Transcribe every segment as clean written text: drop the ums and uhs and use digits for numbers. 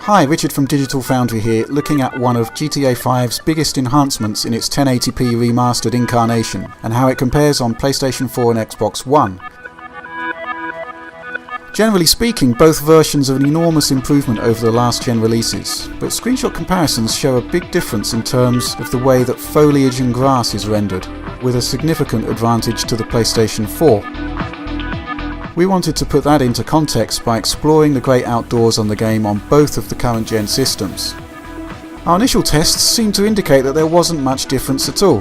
Hi, Richard from Digital Foundry here, looking at one of GTA 5's biggest enhancements in its 1080p remastered incarnation, and how it compares on PlayStation 4 and Xbox One. Generally speaking, both versions are an enormous improvement over the last gen releases, but screenshot comparisons show a big difference in terms of the way that foliage and grass is rendered, with a significant advantage to the PlayStation 4. We wanted to put that into context by exploring the great outdoors on the game on both of the current gen systems. Our initial tests seemed to indicate that there wasn't much difference at all.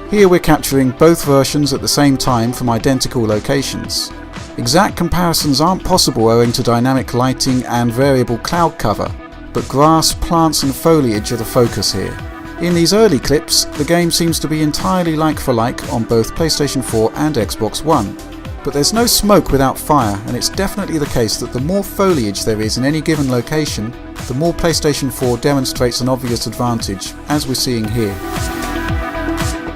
Here we're capturing both versions at the same time from identical locations. Exact comparisons aren't possible owing to dynamic lighting and variable cloud cover, but grass, plants and foliage are the focus here. In these early clips, the game seems to be entirely like for like on both PlayStation 4 and Xbox One. But there's no smoke without fire, and it's definitely the case that the more foliage there is in any given location, the more PlayStation 4 demonstrates an obvious advantage, as we're seeing here.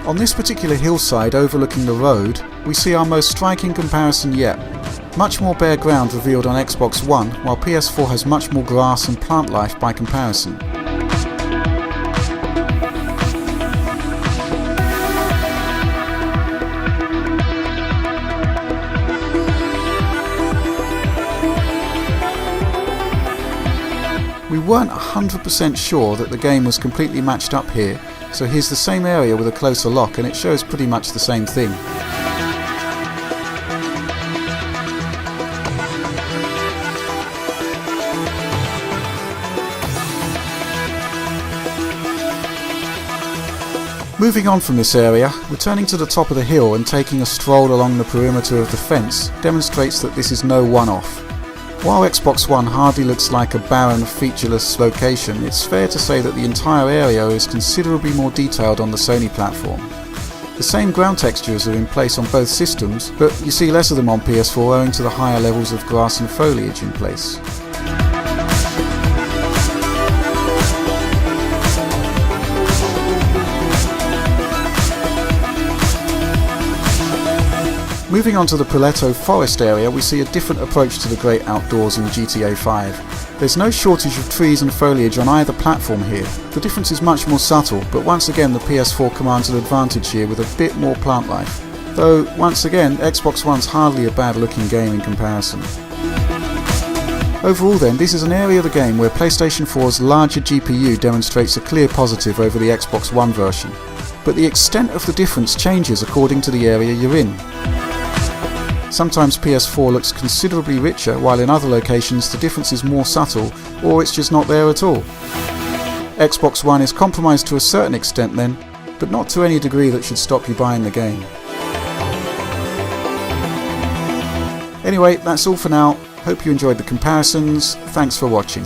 On this particular hillside overlooking the road, we see our most striking comparison yet. Much more bare ground revealed on Xbox One, while PS4 has much more grass and plant life by comparison. We weren't 100% sure that the game was completely matched up here, so here's the same area with a closer look and it shows pretty much the same thing. Moving on from this area, returning to the top of the hill and taking a stroll along the perimeter of the fence demonstrates that this is no one-off. While Xbox One hardly looks like a barren, featureless location, it's fair to say that the entire area is considerably more detailed on the Sony platform. The same ground textures are in place on both systems, but you see less of them on PS4 owing to the higher levels of grass and foliage in place. Moving on to the Pileto forest area, we see a different approach to the great outdoors in GTA 5. There's no shortage of trees and foliage on either platform here. The difference is much more subtle, but once again the PS4 commands an advantage here with a bit more plant life. Though, once again, Xbox One's hardly a bad looking game in comparison. Overall then, this is an area of the game where PlayStation 4's larger GPU demonstrates a clear positive over the Xbox One version. But the extent of the difference changes according to the area you're in. Sometimes PS4 looks considerably richer, while in other locations the difference is more subtle, or it's just not there at all. Xbox One is compromised to a certain extent then, but not to any degree that should stop you buying the game. Anyway, that's all for now. Hope you enjoyed the comparisons. Thanks for watching.